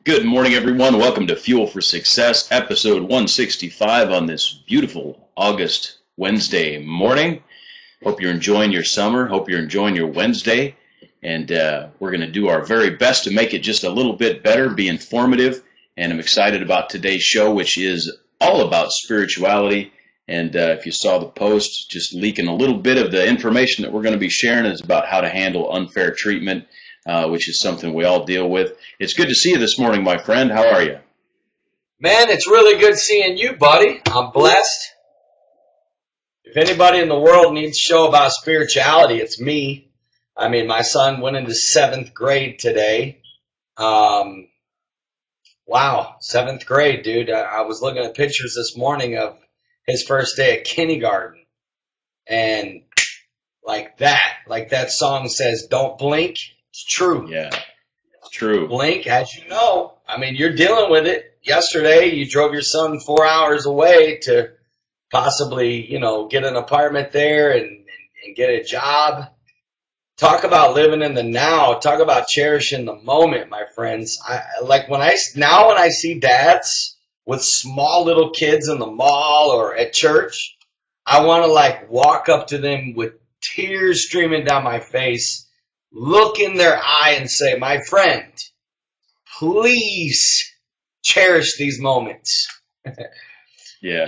Good morning, everyone. Welcome to Fuel for Success, episode 165 on this beautiful August Wednesday morning. Hope you're enjoying your summer. Hope you're enjoying your Wednesday. And we're going to do our very best to make it just a little bit better, be informative. And I'm excited about today's show, which is all about spirituality. And if you saw the post, just leaking a little bit of the information that we're going to be sharing is about how to handle unfair treatment, which is something we all deal with. It's good to see you this morning, my friend. How are you? Man, it's really good seeing you, buddy. I'm blessed. If anybody in the world needs to show about spirituality, it's me. I mean, my son went into 7th grade today. Wow, 7th grade, dude. I was looking at pictures this morning of his first day at kindergarten. And like that song says, don't blink. It's true. Yeah, it's true. Blink, as you know. I mean, you're dealing with it. Yesterday, you drove your son 4 hours away to possibly, get an apartment there and get a job. Talk about living in the now. Talk about cherishing the moment, my friends. When I see dads with small little kids in the mall or at church, I want to walk up to them with tears streaming down my face, look in their eye and say, my friend, please cherish these moments. Yeah.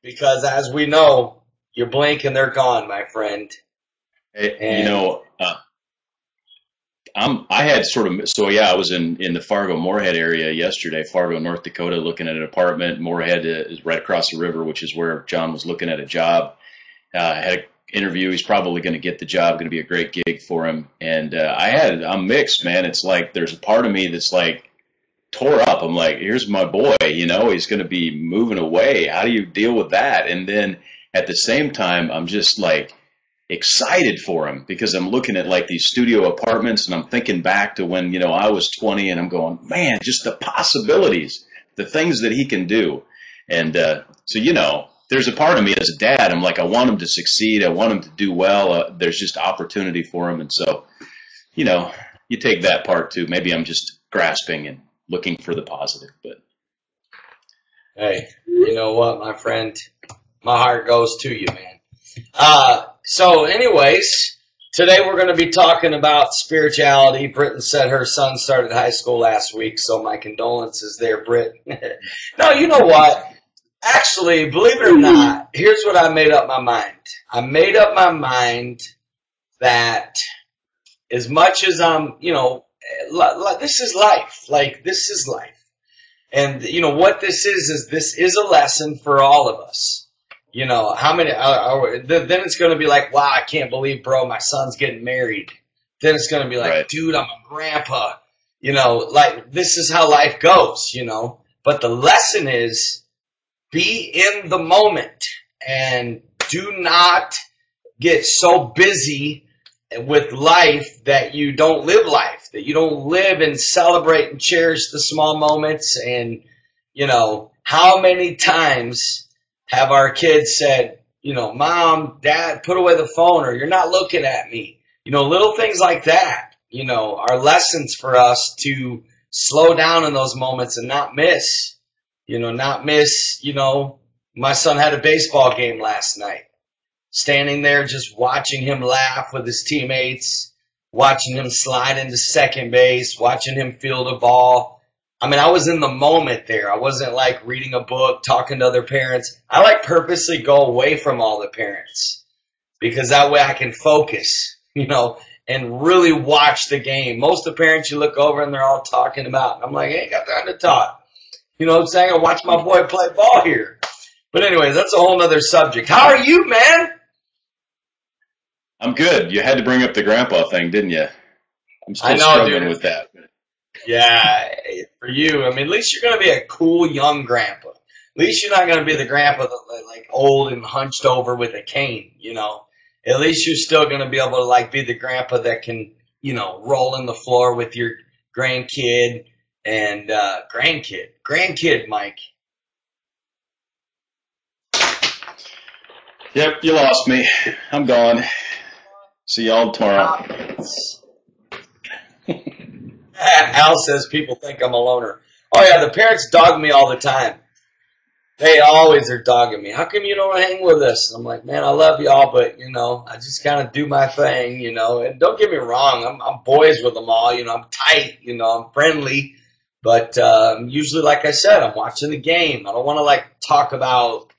Because as we know, you blink and they're gone, my friend. Hey, I was in the Fargo-Moorhead area yesterday, Fargo, North Dakota, looking at an apartment. Moorhead is right across the river, which is where John was looking at a job. Had an interview. He's probably going to get the job, going to be a great gig for him. And I'm mixed, man. It's like there's a part of me that's like tore up. I'm like, here's my boy, he's going to be moving away. How do you deal with that? And then at the same time, I'm just like excited for him because I'm looking at like these studio apartments and I'm thinking back to when, I was 20 and I'm going, man, just the possibilities, the things that he can do. And there's a part of me as a dad, I'm like, I want him to succeed. I want him to do well. There's just opportunity for him. And so, you take that part too. Maybe I'm just grasping and looking for the positive, but. Hey, you know what, my friend? My heart goes to you, man. So anyways, today we're going to be talking about spirituality. Britton said her son started high school last week, so my condolences there, Britt. No, you know what? Actually, believe it or not, here's what I made up my mind. I made up my mind that as much as I'm, this is life. This is life. And, what this is a lesson for all of us. How many, then it's going to be like, wow, I can't believe, bro, my son's getting married. Then it's going to be like, right. Dude, I'm a grandpa. This is how life goes, But the lesson is be in the moment and do not get so busy with life that you don't live life, that you don't live and celebrate and cherish the small moments. And, how many times have our kids said, Mom, Dad, put away the phone, or you're not looking at me. Little things like that, are lessons for us to slow down in those moments and not miss. My son had a baseball game last night. Standing there just watching him laugh with his teammates, watching him slide into second base, watching him field a ball. I mean, I was in the moment there. I wasn't like reading a book, talking to other parents. I purposely go away from all the parents because that way I can focus, and really watch the game. Most of the parents you look over and they're all talking about. And I'm like, I ain't got time to talk. You know what I'm saying? I watch my boy play ball here. But anyways, that's a whole nother subject. How are you, man? I'm good. You had to bring up the grandpa thing, didn't you? I'm still struggling with that. Yeah, for you. I mean, at least you're going to be a cool young grandpa. At least you're not going to be the grandpa that like old and hunched over with a cane, At least you're still going to be able to be the grandpa that can, roll in the floor with your grandkid and grandkid, Mike. Yep, you lost me. I'm gone. See y'all tomorrow. Al says people think I'm a loner. Oh yeah, the parents dog me all the time. They always are dogging me. How come you don't hang with us? I'm like, man, I love y'all, but I just kind of do my thing, And don't get me wrong, I'm boys with them all, I'm tight, I'm friendly, but usually, like I said, I'm watching the game. I don't want to talk about,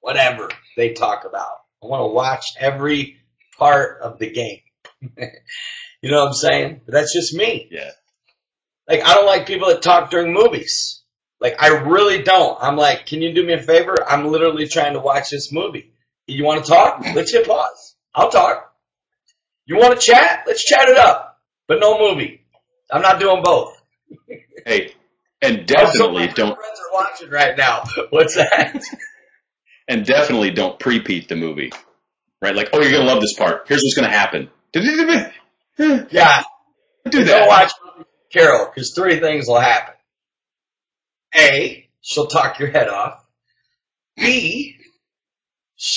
whatever they talk about. I want to watch every part of the game. You know what I'm saying? But that's just me. Yeah. I don't like people that talk during movies. I really don't. I'm like, can you do me a favor? I'm literally trying to watch this movie. You want to talk? Let's hit pause. I'll talk. You want to chat? Let's chat it up. But no movie. I'm not doing both. Hey, and definitely don't. My friends are watching right now. What's that? And definitely don't pre-peat the movie, right? Like, oh, you're gonna love this part. Here's what's gonna happen. Yeah. Do that. Don't watch Carol, because 3 things will happen. A, she'll talk your head off. B,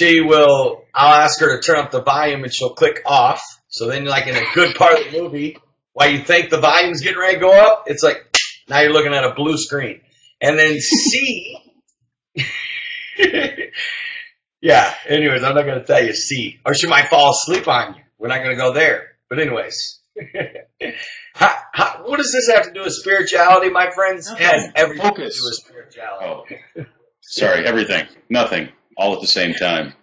I'll ask her to turn up the volume and she'll click off. So then in a good part of the movie, while you think the volume's getting ready to go up, it's like, now you're looking at a blue screen. And then C, yeah, anyways, I'm not going to tell you C. Or she might fall asleep on you. We're not going to go there. But anyways. What does this have to do with spirituality, my friends? It has everything to do with spirituality. Oh, sorry, everything. Nothing. All at the same time.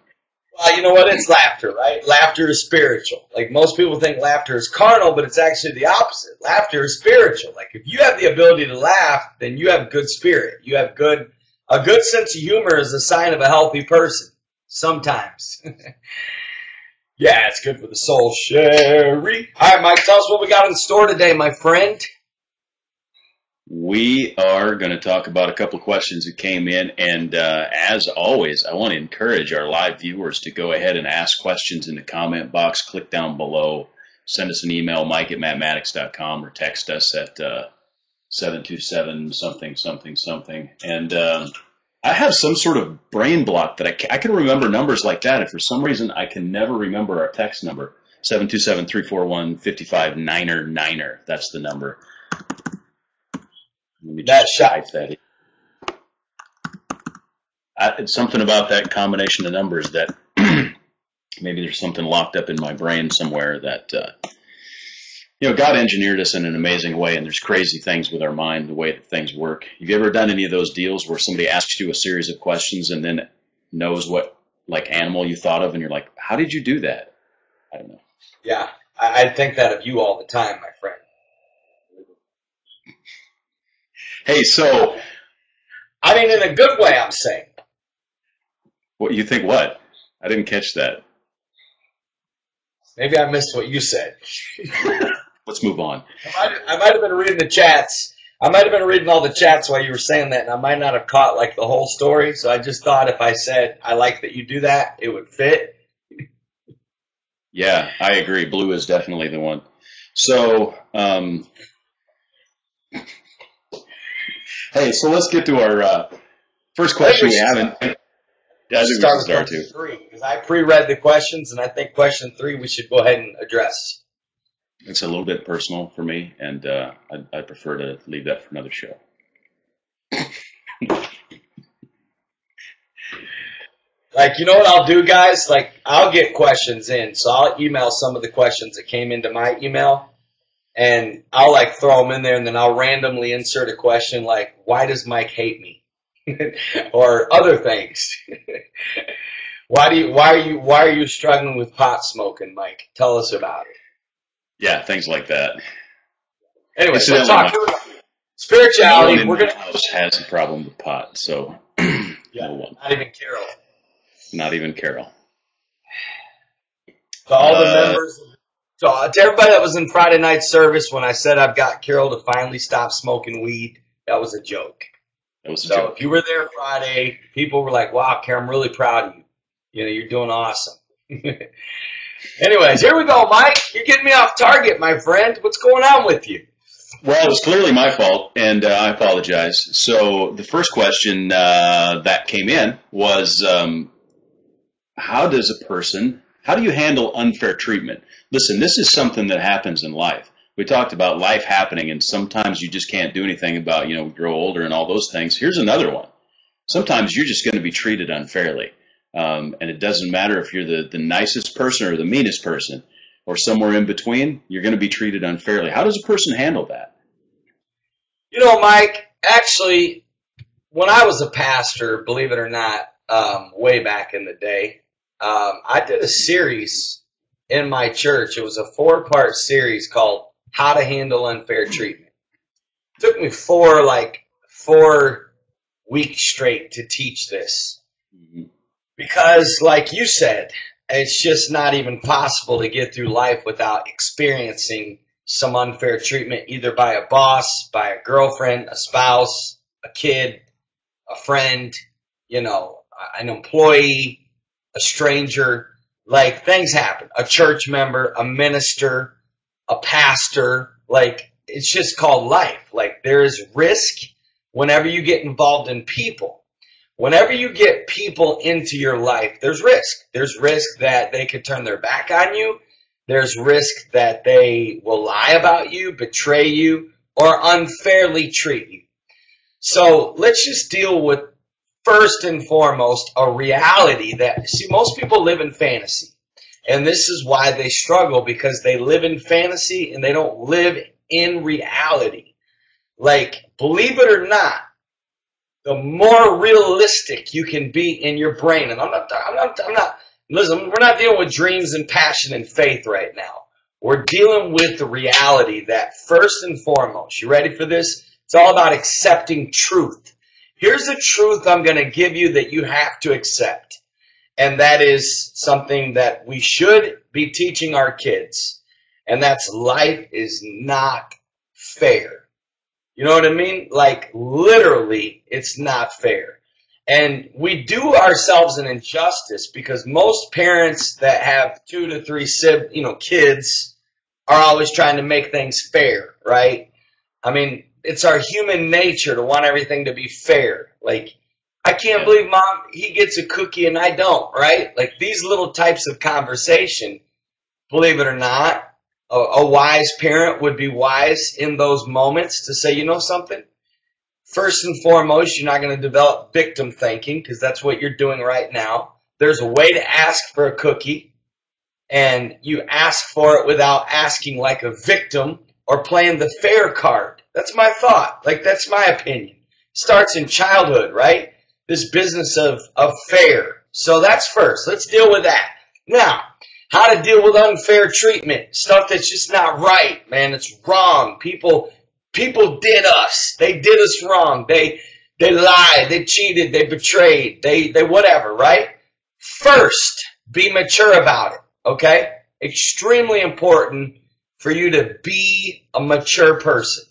Well, you know what? It's laughter, right? Laughter is spiritual. Most people think laughter is carnal, but it's actually the opposite. Laughter is spiritual. If you have the ability to laugh, then you have good spirit. You have a good sense of humor is a sign of a healthy person. Sometimes. Yeah, it's good for the soul, Sherry. All right, Mike, tell us what we got in store today, my friend. We are going to talk about a couple of questions that came in, and as always, I want to encourage our live viewers to go ahead and ask questions in the comment box. Click down below, send us an email, mike@mattmaddox.com, or text us at 727-something. And I have some sort of brain block that I can remember numbers like that, and for some reason I can never remember our text number, 727-341-5599. That's the number. Let me just type that in. It's something about that combination of numbers that maybe there's something locked up in my brain somewhere that God engineered us in an amazing way, and there's crazy things with our mind, the way that things work. Have you ever done any of those deals where somebody asks you a series of questions and then knows what animal you thought of, and you're like, how did you do that? I don't know. Yeah, I think that of you all the time, my friend. Hey, so... I mean, in a good way, I'm saying. What, you think what? I didn't catch that. Maybe I missed what you said. Let's move on. I might have been reading the chats. I might have been reading all the chats while you were saying that, and I might not have caught the whole story. So I just thought if I said, I like that you do that, it would fit. Yeah, I agree. Blue is definitely the one. So, hey, so let's get to our first question we haven't. Yeah, I think we should start too. 3, because I pre-read the questions, and I think question 3 we should go ahead and address. It's a little bit personal for me, and I prefer to leave that for another show. You know what I'll do, guys? I'll get questions in, so I'll email some of the questions that came into my email, and I'll throw them in there, and then I'll randomly insert a question why does Mike hate me? Or other things. Why are you struggling with pot smoking, Mike? Tell us about it. Yeah, things like that. Anyway, so talk spirituality. We're gonna house has a problem with pot, so yeah, not even Carol. Not even Carol. To all the members, to everybody that was in Friday night service when I said I've got Carol to finally stop smoking weed, that was a joke. That was a joke. If you were there Friday, people were like, "Wow, Carol, I'm really proud of you. You're doing awesome." Anyways, here we go, Mike. You're getting me off target, my friend. What's going on with you? Well, it was clearly my fault, and I apologize. So the first question that came in was, how do you handle unfair treatment? Listen, this is something that happens in life. we talked about life happening, and sometimes you just can't do anything about, we grow older and all those things. Here's another one. Sometimes you're just going to be treated unfairly. And it doesn't matter if you're the nicest person or the meanest person or somewhere in between, you're going to be treated unfairly. How does a person handle that? Mike, actually, when I was a pastor, believe it or not, way back in the day, I did a series in my church. It was a 4-part series called How to Handle Unfair Treatment. It took me 4 weeks straight to teach this. Mm-hmm. Because, like you said, it's just not even possible to get through life without experiencing some unfair treatment, either by a boss, by a girlfriend, a spouse, a kid, a friend, an employee, a stranger. Like, things happen. A church member, a minister, a pastor. Like, it's just called life. Like, there is risk whenever you get involved in people. Whenever you get people into your life, there's risk. There's risk that they could turn their back on you. There's risk that they will lie about you, betray you, or unfairly treat you. So let's just deal with, first and foremost, a reality that, most people live in fantasy. And this is why they struggle, because they live in fantasy and they don't live in reality. Like, believe it or not, the more realistic you can be in your brain, and I'm not, listen, we're not dealing with dreams and passion and faith right now. We're dealing with the reality that, first and foremost, you ready for this? It's all about accepting truth. Here's the truth I'm going to give you that you have to accept. And that is something that we should be teaching our kids. And that's, life is not fair. You know what I mean? Like, literally, it's not fair. And we do ourselves an injustice, because most parents that have 2 to 3 kids are always trying to make things fair, right? I mean, it's our human nature to want everything to be fair. Like, I can't believe, Mom, he gets a cookie and I don't, right? Like, these little types of conversation, believe it or not, a wise parent would be wise in those moments to say, you know something? First and foremost, you're not going to develop victim thinking, because that's what you're doing right now. There's a way to ask for a cookie, and you ask for it without asking like a victim or playing the fair card. That's my thought. Like, that's my opinion. Starts in childhood, right? This business of fair. So that's first. Let's deal with that. Now, how to deal with unfair treatment. Stuff that's just not right, man. It's wrong. People did us. They did us wrong. They lied. They cheated. They betrayed. They whatever, right? First, be mature about it, okay? Extremely important for you to be a mature person.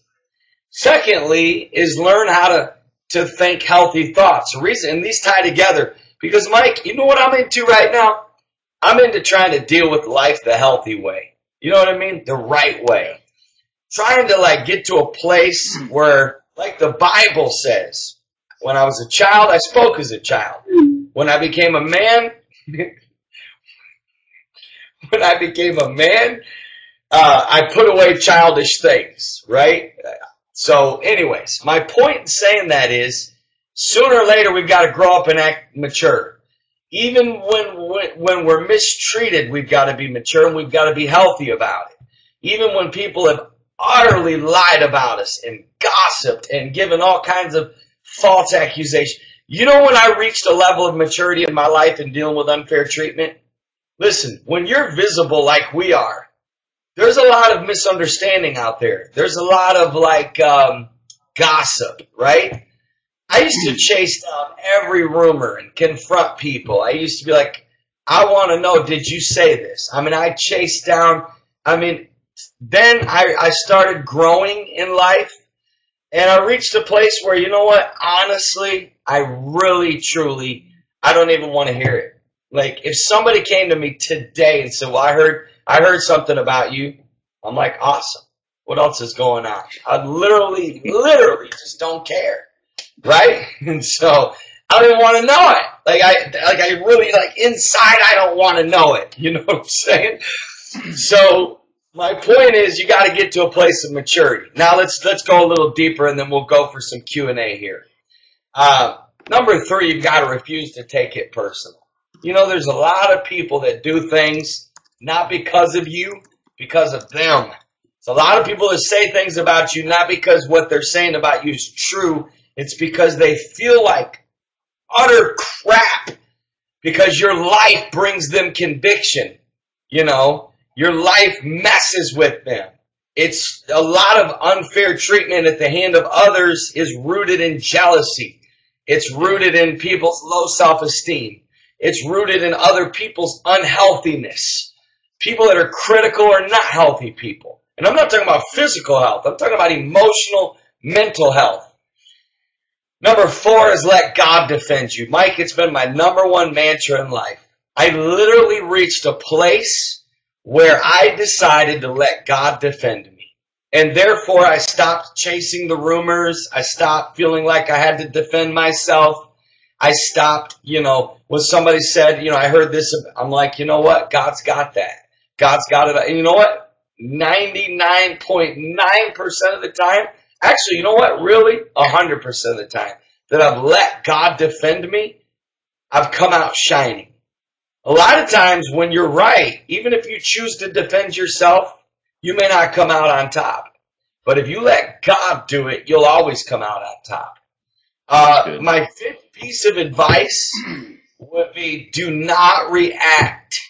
Secondly, is learn how to think healthy thoughts. The reason, and these tie together, because, Mike, you know what I'm into right now? I'm into trying to deal with life the healthy way. You know what I mean? The right way. Trying to, get to a place where, like the Bible says, when I was a child, I spoke as a child. When I became a man, I put away childish things, right? So, anyways, my point in saying that is, sooner or later, we've got to grow up and act mature. Even when we're mistreated, we've got to be mature and we've got to be healthy about it. Even when people have utterly lied about us and gossiped and given all kinds of false accusations. You know when I reached a level of maturity in my life in dealing with unfair treatment? Listen, when you're visible like we are, there's a lot of misunderstanding out there. There's a lot of gossip, right? I used to chase down every rumor and confront people. I used to be like, I want to know, did you say this? I mean, I chased down, then I started growing in life, and I reached a place where, you know what, honestly, I really, truly, I don't even want to hear it. Like, if somebody came to me today and said, well, I heard something about you, I'm like, awesome. What else is going on? I literally just don't care. Right? And so I don't even want to know it. I really inside I don't want to know it. You know what I'm saying? So My point is, you got to get to a place of maturity. Now let's go a little deeper, and then we'll go for some Q&A here. Number 3, you've got to refuse to take it personal. You know, there's a lot of people that do things not because of you, because of them. It's a lot of people that say things about you not because what they're saying about you is true. It's because they feel like utter crap because your life brings them conviction. You know, your life messes with them. It's a lot of unfair treatment at the hand of others is rooted in jealousy. It's rooted in people's low self-esteem. It's rooted in other people's unhealthiness. People that are critical are not healthy people. And I'm not talking about physical health. I'm talking about emotional, mental health. Number 4 is let God defend you. Mike, it's been my number 1 mantra in life. I literally reached a place where I decided to let God defend me. And therefore, I stopped chasing the rumors. I stopped feeling like I had to defend myself. I stopped, when somebody said, I heard this, I'm like, you know what? God's got that. God's got it. And you know what? 99.9% of the time, actually, you know what? Really? 100% of the time that I've let God defend me, I've come out shining. A lot of times when you're right, even if you choose to defend yourself, you may not come out on top. But if you let God do it, you'll always come out on top. My 5th piece of advice would be do not react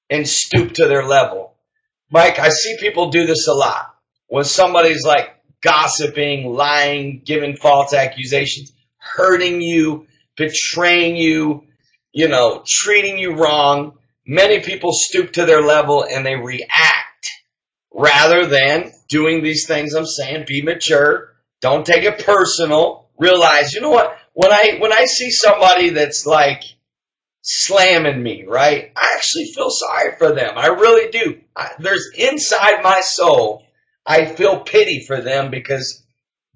and stoop to their level. Mike, I see people do this a lot. When somebody's like gossiping, lying, giving false accusations, hurting you, betraying you, treating you wrong, many people stoop to their level and they react rather than doing these things I'm saying. Be mature. Don't take it personal. Realize, you know what? When I see somebody that's like slamming me, right? I actually feel sorry for them. I really do. There's inside my soul, I feel pity for them because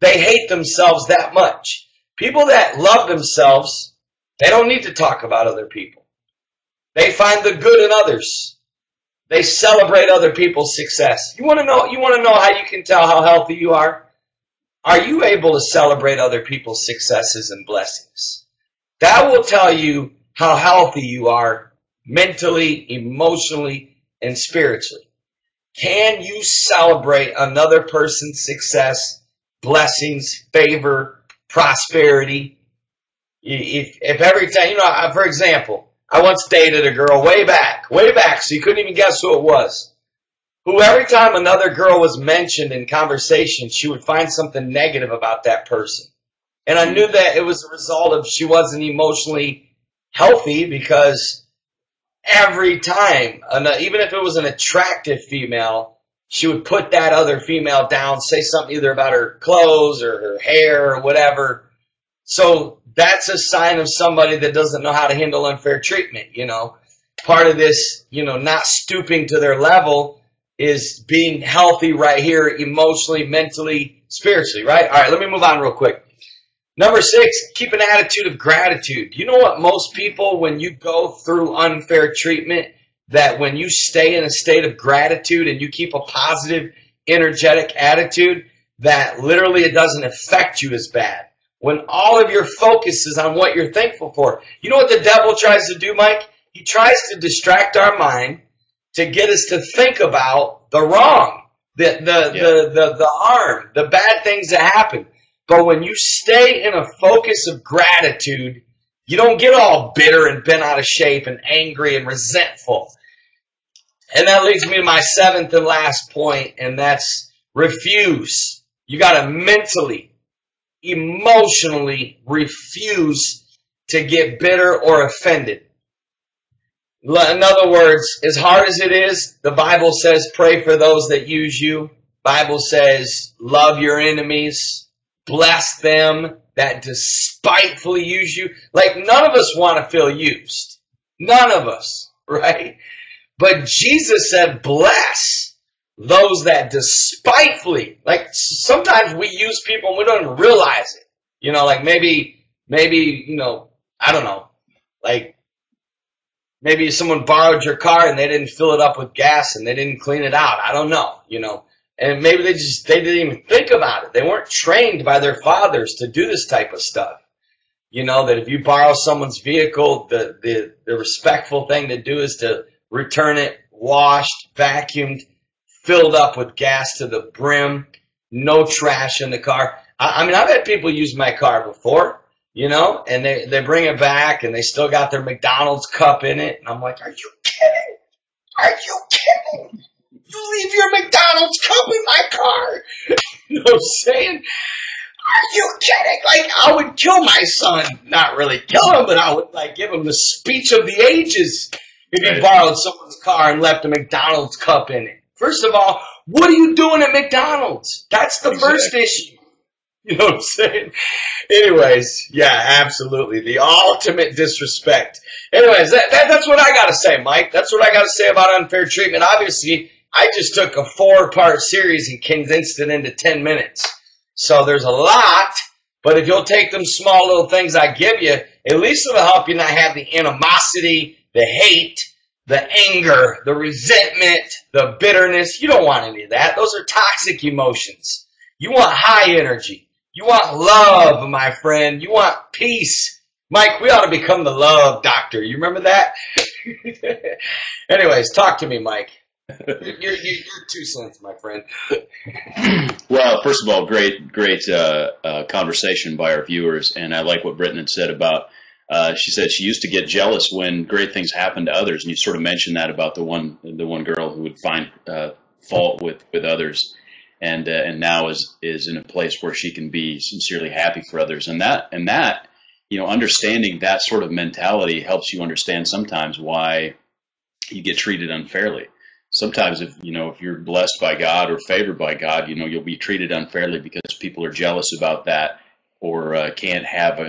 they hate themselves that much. People that love themselves, they don't need to talk about other people. They find the good in others. They celebrate other people's success. You want to know how you can tell how healthy you are? Are you able to celebrate other people's successes and blessings? That will tell you how healthy you are mentally, emotionally, and spiritually. Can you celebrate another person's success, blessings, favor, prosperity? If every time, for example, I once dated a girl way back, so you couldn't even guess who it was, who every time another girl was mentioned in conversation, she would find something negative about that person. And I knew that it was a result of she wasn't emotionally healthy because every time, even if it was an attractive female, she would put that other female down, say something either about her clothes or her hair or whatever. So that's a sign of somebody that doesn't know how to handle unfair treatment, Part of this, not stooping to their level is being healthy right here, emotionally, mentally, spiritually, right? All right, let me move on real quick. Number 6, keep an attitude of gratitude. You know what? Most people, when you go through unfair treatment, that when you stay in a state of gratitude and you keep a positive, energetic attitude, that literally it doesn't affect you as bad. When all of your focus is on what you're thankful for. You know what the devil tries to do, Mike? He tries to distract our mind to get us to think about the wrong, the harm, the bad things that happen. But when you stay in a focus of gratitude, you don't get all bitter and bent out of shape and angry and resentful. And that leads me to my 7th and last point, and that's refuse. You got to mentally, emotionally refuse to get bitter or offended. In other words, as hard as it is, the Bible says pray for those that use you. Bible says love your enemies, bless them that despitefully use you. Like, none of us want to feel used. None of us, right? But Jesus said bless those that despitefully. Like, sometimes we use people and we don't even realize it. Like maybe, I don't know, like, maybe someone borrowed your car and they didn't fill it up with gas and they didn't clean it out. I don't know, And maybe they didn't even think about it. They weren't trained by their fathers to do this type of stuff. That if you borrow someone's vehicle, the respectful thing to do is to return it washed, vacuumed, filled up with gas to the brim, no trash in the car. I mean, I've had people use my car before, and they bring it back and they still got their McDonald's cup in it. And I'm like, are you kidding? Are you kidding? You leave your McDonald's cup in my car? You know what I'm saying? Are you kidding? Like, I would kill my son. Not really kill him, but I would, give him the speech of the ages if he borrowed someone's car and left a McDonald's cup in it. First of all, what are you doing at McDonald's? That's the first issue. You know what I'm saying? Anyways, yeah, absolutely. The ultimate disrespect. Anyways, that's what I got to say, Mike. That's what I got to say about unfair treatment. Obviously, I just took a 4-part series and condensed it into 10 minutes. So there's a lot, but if you'll take them small little things I give you, at least it'll help you not have the animosity, the hate, the anger, the resentment, the bitterness. You don't want any of that. Those are toxic emotions. You want high energy. You want love, my friend. You want peace. Mike, we ought to become the love doctor. You remember that? Anyways, talk to me, Mike. You're 2 cents, my friend. Well, first of all, great conversation by our viewers, and I like what Britton had said about. She said she used to get jealous when great things happened to others, and you sort of mentioned that about the one girl who would find fault with others, and now is in a place where she can be sincerely happy for others, and that understanding that sort of mentality helps you understand sometimes why you get treated unfairly. Sometimes if you're blessed by God or favored by God, you'll be treated unfairly because people are jealous about that or can't have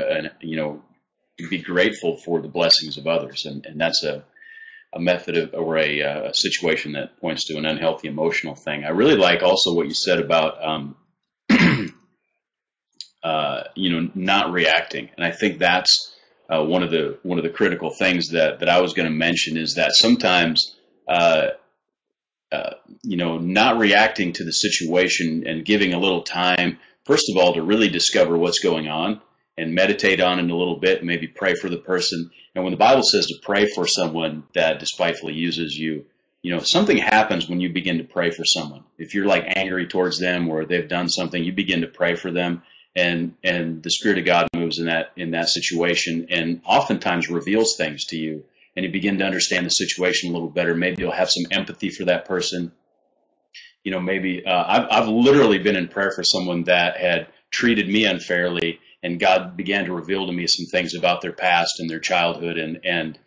be grateful for the blessings of others. And that's a method or a situation that points to an unhealthy emotional thing. I really like also what you said about, not reacting. And I think that's one of the critical things that I was going to mention is that sometimes, not reacting to the situation and giving a little time, first of all, to really discover what's going on and meditate on it a little bit, maybe pray for the person. And when the Bible says to pray for someone that despitefully uses you, something happens when you begin to pray for someone. If you're angry towards them or they've done something, you begin to pray for them, and the Spirit of God moves in that situation and oftentimes reveals things to you. And you begin to understand the situation a little better. Maybe you'll have some empathy for that person. Maybe I've literally been in prayer for someone that had treated me unfairly, and God began to reveal to me some things about their past and their childhood, and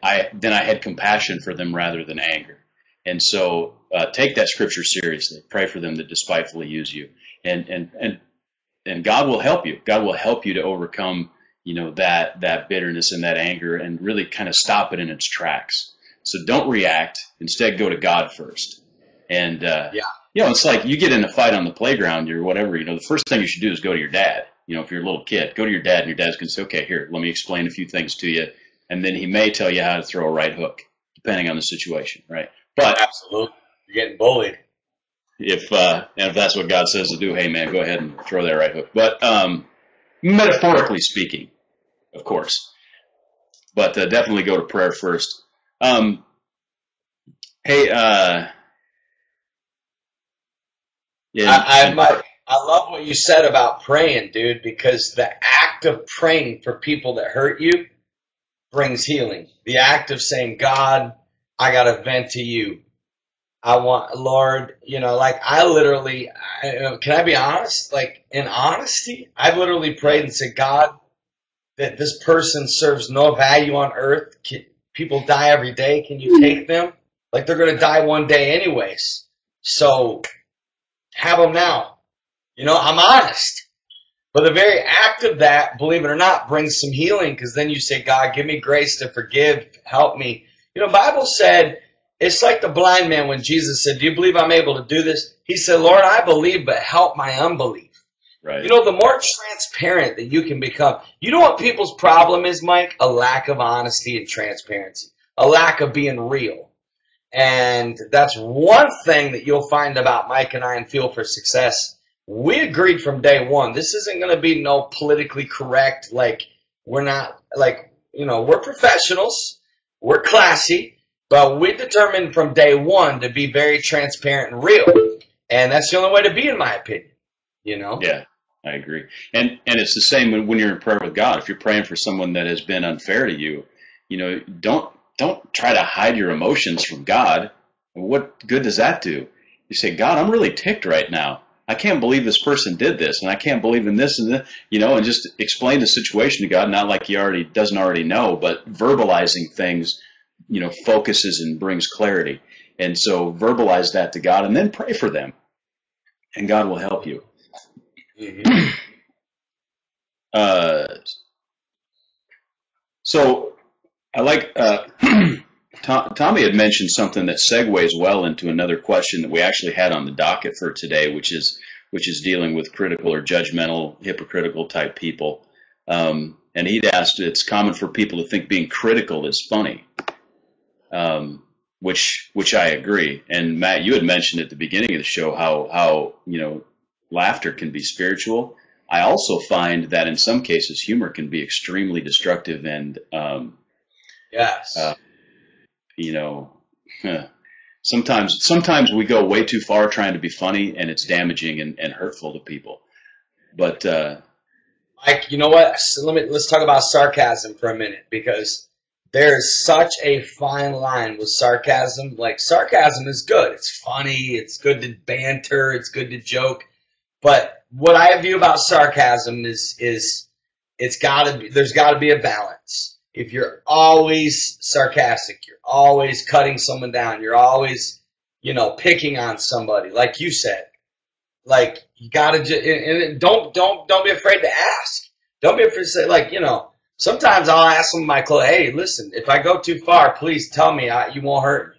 I had compassion for them rather than anger. And so take that scripture seriously. Pray for them that despitefully use you, and God will help you. God will help you to overcome that bitterness and that anger and really kind of stop it in its tracks. So don't react. Instead, go to God first. And, it's like you get in a fight on the playground or whatever, the first thing you should do is go to your dad. If you're a little kid, go to your dad, and your dad's going to say, okay, here, let me explain a few things to you. And then he may tell you how to throw a right hook, depending on the situation, right? But absolutely. You're getting bullied. If that's what God says to do, hey, man, go ahead and throw that right hook. But metaphorically speaking, of course. But definitely go to prayer first. I love what you said about praying, dude, because the act of praying for people that hurt you brings healing. The act of saying, God, I got to vent to you. I want, Lord, I literally, can I be honest? In honesty, I've literally prayed and said, God, that this person serves no value on earth. People die every day. Can you take them? They're going to die one day anyways. So have them now. I'm honest. But the very act of that, believe it or not, brings some healing, because then you say, God, give me grace to forgive. Help me. Bible said, it's like the blind man when Jesus said, do you believe I'm able to do this? He said, Lord, I believe, but help my unbelief. Right. The more transparent that you can become. You know what people's problem is, Mike? A lack of honesty and transparency. a lack of being real. And that's one thing that you'll find about Mike and I in Fuel for Success. We agreed from day one, this isn't going to be no politically correct, like, we're not, like, we're professionals, we're classy, but we determined from day one to be very transparent and real. And that's the only way to be, in my opinion, Yeah, I agree. And it's the same when you're in prayer with God. If you're praying for someone that has been unfair to you, don't try to hide your emotions from God. What good does that do? You say, God, I'm really ticked right now. I can't believe this person did this, and I can't believe in this and that, and just explain the situation to God, not like he doesn't already know, but verbalizing things, focuses and brings clarity. And so verbalize that to God and then pray for them, and God will help you. Mm-hmm. So I like Tommy had mentioned something that segues well into another question that we actually had on the docket for today, which is dealing with critical or judgmental, hypocritical type people. And he'd asked, it's common for people to think being critical is funny, which I agree. And Matt, you had mentioned at the beginning of the show how laughter can be spiritual. I also find that in some cases humor can be extremely destructive and yes. Sometimes we go way too far trying to be funny, and it's damaging and hurtful to people. But Mike, you know what? Let's talk about sarcasm for a minute, because there's such a fine line with sarcasm. Like, sarcasm is good. It's funny. It's good to banter. It's good to joke. But what I view about sarcasm is there's got to be a balance. If you're always sarcastic, you're always cutting someone down, you're always, picking on somebody, like you said, like, you gotta and don't be afraid to ask. Don't be afraid to say, sometimes I'll ask some of my clothes, hey, listen, if I go too far, please tell me, you won't hurt me,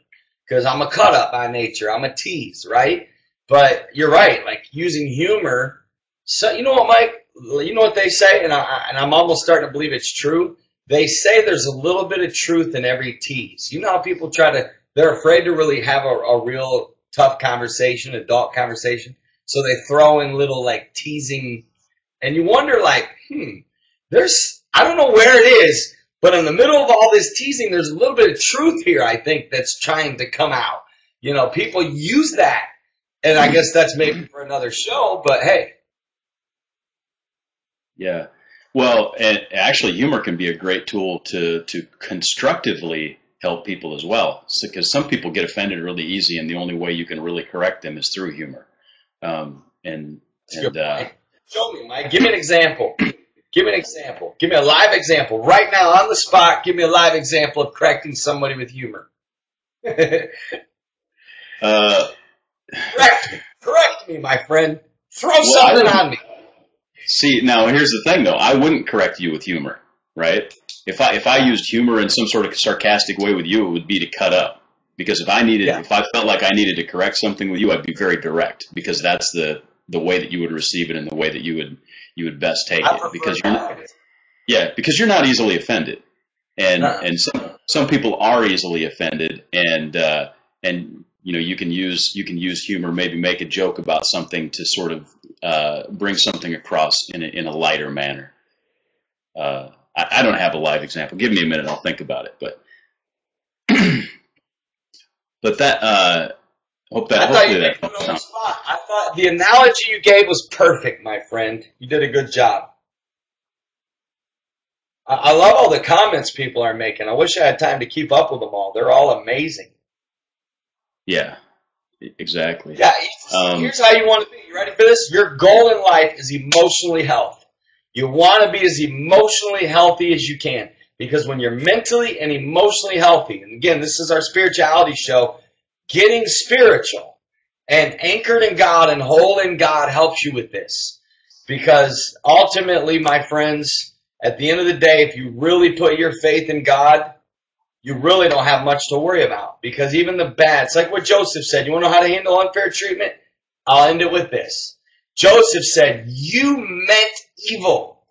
because I'm a cut up by nature. I'm a tease, right? But you're right, like, using humor. So, you know what, Mike? You know what they say, and I'm almost starting to believe it's true. They say there's a little bit of truth in every tease. You know how people they're afraid to really have a real tough conversation, adult conversation. So they throw in little, like, teasing, and you wonder, like, I don't know where it is, but in the middle of all this teasing, there's a little bit of truth here, I think, that's trying to come out. People use that, and I guess that's maybe for another show, but hey. Yeah. Well, and actually, humor can be a great tool to constructively help people as well, because some people get offended really easy, and the only way you can really correct them is through humor. Show me, Mike. Give me an example. Give me a live example right now on the spot. Give me a live example of correcting somebody with humor. Correct me, my friend. Throw something on me. See, now here's the thing, though. I wouldn't correct you with humor, right? If I used humor in some sort of sarcastic way with you, it would be to cut up. Because if I felt like I needed to correct something with you, I'd be very direct, because that's the way that you would receive it and the way that you would best take it. Because because you're not easily offended, and some people are easily offended, and you can use humor, maybe make a joke about something to sort of bring something across in a lighter manner. I don't have a live example. Give me a minute, I'll think about it. But that hopefully that helps out. I thought the analogy you gave was perfect, my friend. You did a good job. I love all the comments people are making. I wish I had time to keep up with them all. They're all amazing. Yeah, exactly. Yeah, here's how you want to be. You ready for this? Your goal in life is emotionally healthy. You want to be as emotionally healthy as you can, because when you're mentally and emotionally healthy, and again, this is our spirituality show, getting spiritual and anchored in God and whole in God helps you with this. Because ultimately, my friends, at the end of the day, if you really put your faith in God, you really don't have much to worry about. Because even the bad, it's like what Joseph said. You want to know how to handle unfair treatment? I'll end it with this. Joseph said, you meant evil.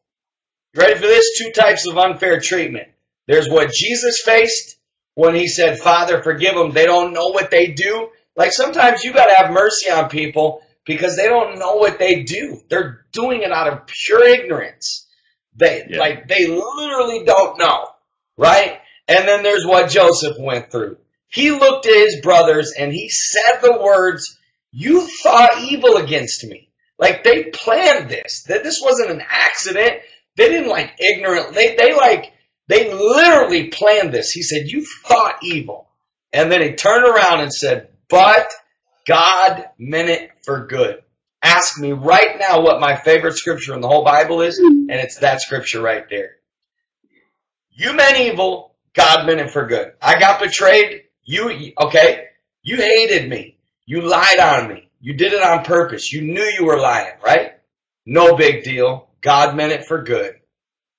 You ready for this? 2 types of unfair treatment. There's what Jesus faced, when he said, Father, forgive them. They don't know what they do. Like sometimes you got to have mercy on people because they don't know what they do. They're doing it out of pure ignorance. They literally don't know, right? And then there's what Joseph went through. He looked at his brothers and he said the words, you thought evil against me. Like they planned this. That this wasn't an accident. They didn't they literally planned this. He said, you thought evil. And then he turned around and said, but God meant it for good. Ask me right now what my favorite scripture in the whole Bible is, and it's that scripture right there. You meant evil, God meant it for good. I got betrayed. You hated me. You lied on me. You did it on purpose. You knew you were lying, right? No big deal. God meant it for good.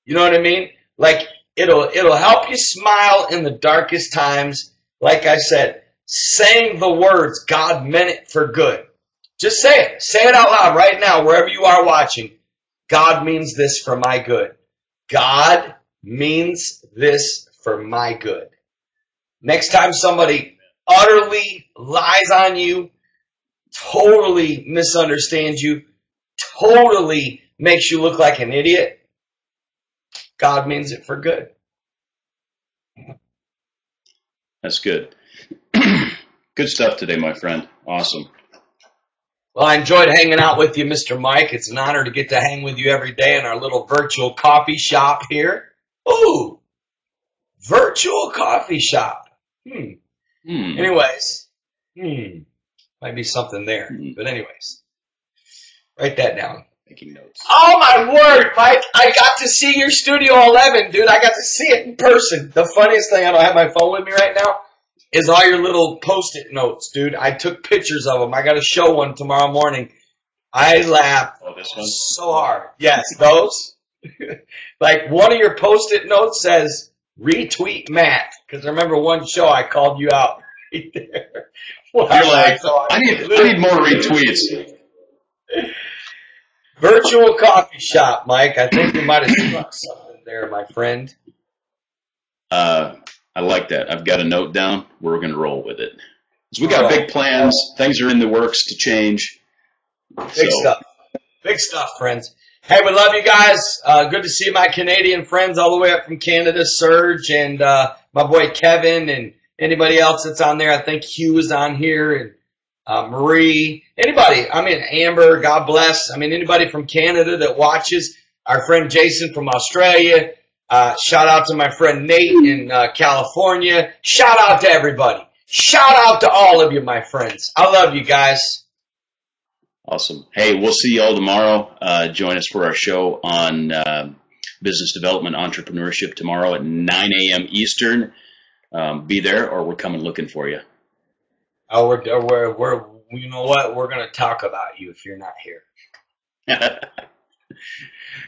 You know what I mean? Like, it'll help you smile in the darkest times. Like I said, saying the words, God meant it for good. Just say it. Say it out loud right now, wherever you are watching. God means this for my good. God means this for my good. Next time somebody utterly lies on you, totally misunderstands you, totally makes you look like an idiot, God means it for good. That's good. Good stuff today, my friend. Awesome. Well, I enjoyed hanging out with you, Mr. Mike. It's an honor to get to hang with you every day in our little virtual coffee shop here. Ooh, virtual coffee shop. Anyways, might be something there. But anyways, write that down. Making notes. Oh, my word, Mike. I got to see your Studio 11, dude. I got to see it in person. The funniest thing, I don't have my phone with me right now, is all your little Post-it notes, dude. I took pictures of them. I got to show one tomorrow morning. I laughed so hard. Yes, those. Like one of your Post-it notes says, retweet Matt. Because I remember one show I called you out right there. Well, you're like, I need more retweets. Virtual coffee shop, Mike. I think we might have struck something there, my friend. I like that. I've got a note down. We're going to roll with it. So we got big plans. Things are in the works to change. Big stuff. Big stuff, friends. Hey, we love you guys. Good to see my Canadian friends all the way up from Canada, Serge, and my boy Kevin, and anybody else that's on there. I think Hugh is on here, and Marie. Anybody. I mean, Amber, God bless. I mean, anybody from Canada that watches. Our friend Jason from Australia. Shout out to my friend Nate in California. Shout out to everybody. Shout out to all of you, my friends. I love you guys. Awesome. Hey, we'll see you all tomorrow. Join us for our show on business development, entrepreneurship tomorrow at 9 a.m. Eastern. Be there, or we're coming looking for you. Oh, we're you know what? We're going to talk about you if you're not here.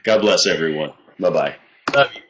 God bless everyone. Bye-bye. Love you.